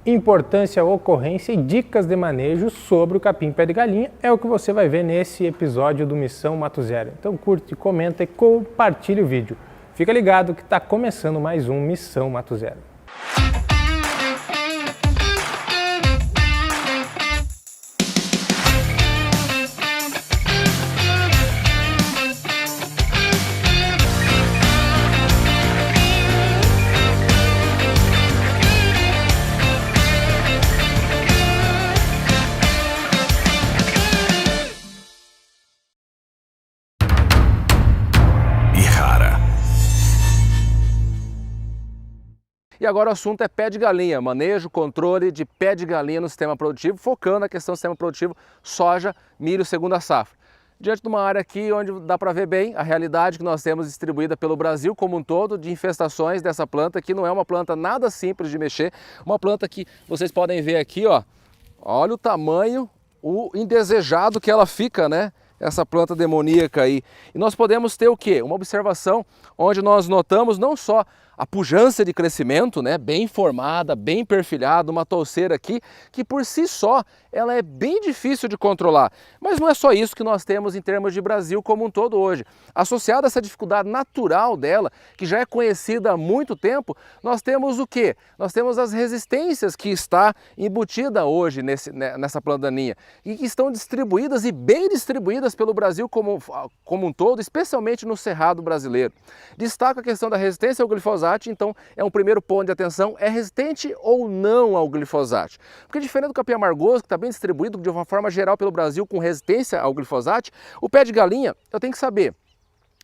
Importância, ocorrência e dicas de manejo sobre o capim pé de galinha é o que você vai ver nesse episódio do Missão Mato Zero. Então curte, comenta e compartilhe o vídeo. Fica ligado que está começando mais um Missão Mato Zero. E agora o assunto é pé de galinha, manejo, controle de pé de galinha no sistema produtivo, focando na questão do sistema produtivo soja, milho, segunda safra. Diante de uma área aqui onde dá para ver bem a realidade que nós temos distribuída pelo Brasil como um todo de infestações dessa planta, que não é uma planta nada simples de mexer, uma planta que vocês podem ver aqui, ó, olha o tamanho, o indesejado que ela fica, né? Essa planta demoníaca aí. E nós podemos ter o quê? Uma observação onde nós notamos não só a pujança de crescimento, né, bem formada, bem perfilhada, uma touceira aqui, que por si só ela é bem difícil de controlar. Mas não é só isso que nós temos em termos de Brasil como um todo hoje. Associado a essa dificuldade natural dela, que já é conhecida há muito tempo, nós temos o quê? Nós temos as resistências que está embutida hoje nessa planta daninha e que estão distribuídas e bem distribuídas pelo Brasil como um todo, especialmente no cerrado brasileiro. Destaco a questão da resistência ao glifosato. Então é um primeiro ponto de atenção, é resistente ou não ao glifosato? Porque diferente do capim amargoso, que está bem distribuído de uma forma geral pelo Brasil com resistência ao glifosato, o pé de galinha eu tenho que saber,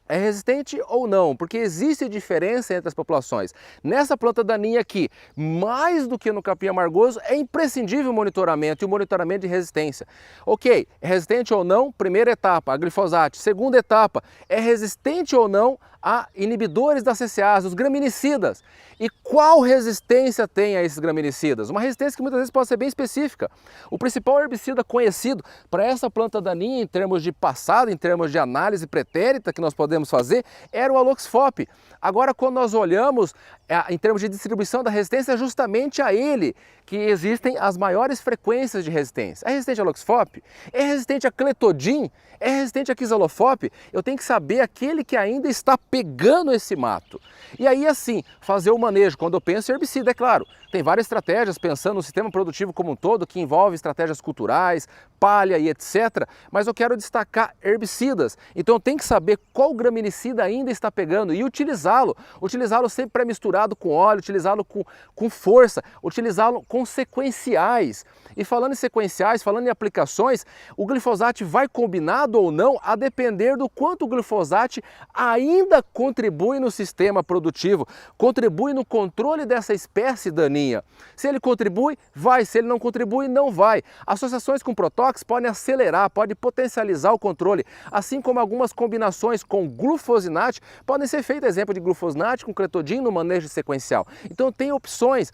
é resistente ou não? Porque existe diferença entre as populações. Nessa planta daninha aqui, mais do que no capim amargoso, é imprescindível o monitoramento e o monitoramento de resistência. Ok, é resistente ou não? Primeira etapa, a glifosato. Segunda etapa, é resistente ou não a inibidores da CCase, os graminicidas. E qual resistência tem a esses graminicidas? Uma resistência que muitas vezes pode ser bem específica. O principal herbicida conhecido para essa planta daninha, em termos de passado, em termos de análise pretérita que nós podemos fazer, era o aloxfop. Agora, quando nós olhamos em termos de distribuição da resistência, é justamente a ele que existem as maiores frequências de resistência. É resistente a aloxfop? É resistente a cletodin? É resistente a quisalofop? Eu tenho que saber aquele que ainda está pegando esse mato. E aí, assim, fazer o manejo. Quando eu penso em herbicida, é claro, tem várias estratégias pensando no sistema produtivo como um todo, que envolve estratégias culturais, palha e etc. Mas eu quero destacar herbicidas. Então eu tenho que saber qual graminicida ainda está pegando e utilizá-lo. Utilizá-lo sempre pré-misturado com óleo, utilizá-lo com força, utilizá-lo com sequenciais. E falando em sequenciais, falando em aplicações, o glifosato vai combinado ou não a depender do quanto o glifosato ainda contribui no sistema produtivo, contribui no controle dessa espécie daninha. Se ele contribui, vai. Se ele não contribui, não vai. Associações com protóxicos podem acelerar, podem potencializar o controle, assim como algumas combinações com glufosinato podem ser feitas, exemplo de glufosinato com cletodin no manejo sequencial. Então tem opções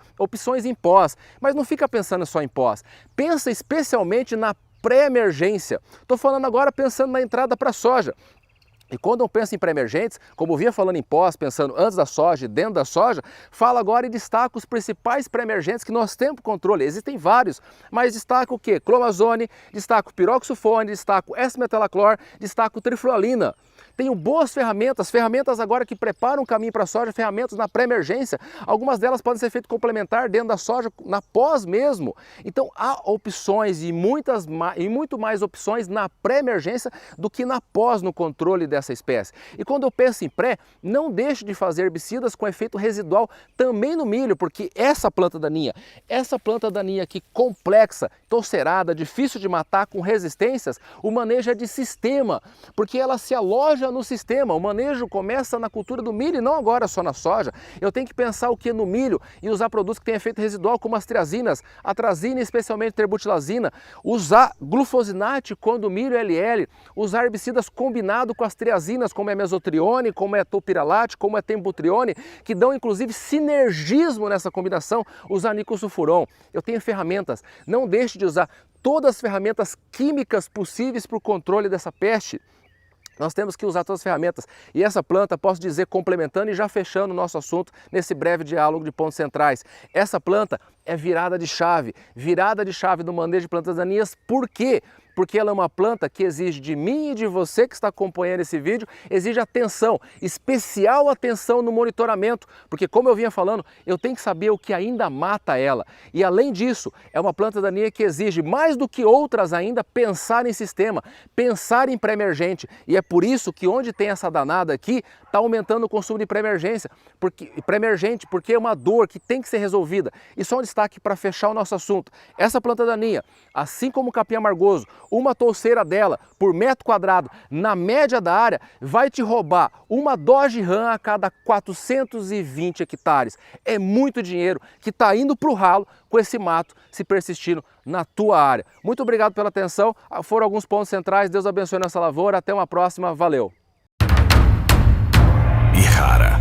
em pós, mas não fica pensando só em pós. Pensa especialmente na pré-emergência. Estou falando agora pensando na entrada para a soja. E quando eu penso em pré-emergentes, como eu vinha falando em pós, pensando antes da soja e dentro da soja, falo agora e destaco os principais pré-emergentes que nós temos controle. Existem vários, mas destaco o quê? Clomazone, destaco piroxofone, destaco S-metalaclor, destaco triflualina. Tenho boas ferramentas agora que preparam o caminho para a soja, ferramentas na pré-emergência. Algumas delas podem ser feitas complementar dentro da soja, na pós mesmo. Então há opções e muito mais opções na pré-emergência do que na pós no controle dessa espécie. E quando eu penso em pré, não deixe de fazer herbicidas com efeito residual também no milho, porque essa planta daninha aqui complexa, toucerada, difícil de matar, com resistências, o manejo é de sistema, porque ela se aloja no sistema. O manejo começa na cultura do milho e não agora só na soja. Eu tenho que pensar o que no milho e usar produtos que têm efeito residual como as triazinas, atrazina, especialmente terbutilazina, usar glufosinato quando o milho é LL, usar herbicidas combinado com as triazinas, como é mesotrione, como é topiralate, como é tembutrione, que dão inclusive sinergismo nessa combinação, usar nicosulfuron. Eu tenho ferramentas, não deixe de usar todas as ferramentas químicas possíveis para o controle dessa peste. Nós temos que usar todas as ferramentas. E essa planta, posso dizer, complementando e já fechando o nosso assunto nesse breve diálogo de pontos centrais. Essa planta é virada de chave no manejo de plantas daninhas. Por quê? Porque ela é uma planta que exige de mim e de você que está acompanhando esse vídeo, exige atenção, especial atenção no monitoramento, porque como eu vinha falando, eu tenho que saber o que ainda mata ela. E além disso, é uma planta daninha que exige, mais do que outras ainda, pensar em sistema, pensar em pré-emergente. E é por isso que onde tem essa danada aqui, está aumentando o consumo de pré-emergente, porque é uma dor que tem que ser resolvida. E só um destaque para fechar o nosso assunto. Essa planta daninha, assim como o capim amargoso, uma touceira dela por metro quadrado, na média da área, vai te roubar uma Dodge Ram a cada 420 hectares. É muito dinheiro que está indo para o ralo com esse mato se persistindo na tua área. Muito obrigado pela atenção, foram alguns pontos centrais, Deus abençoe nossa lavoura, até uma próxima, valeu! Ihara.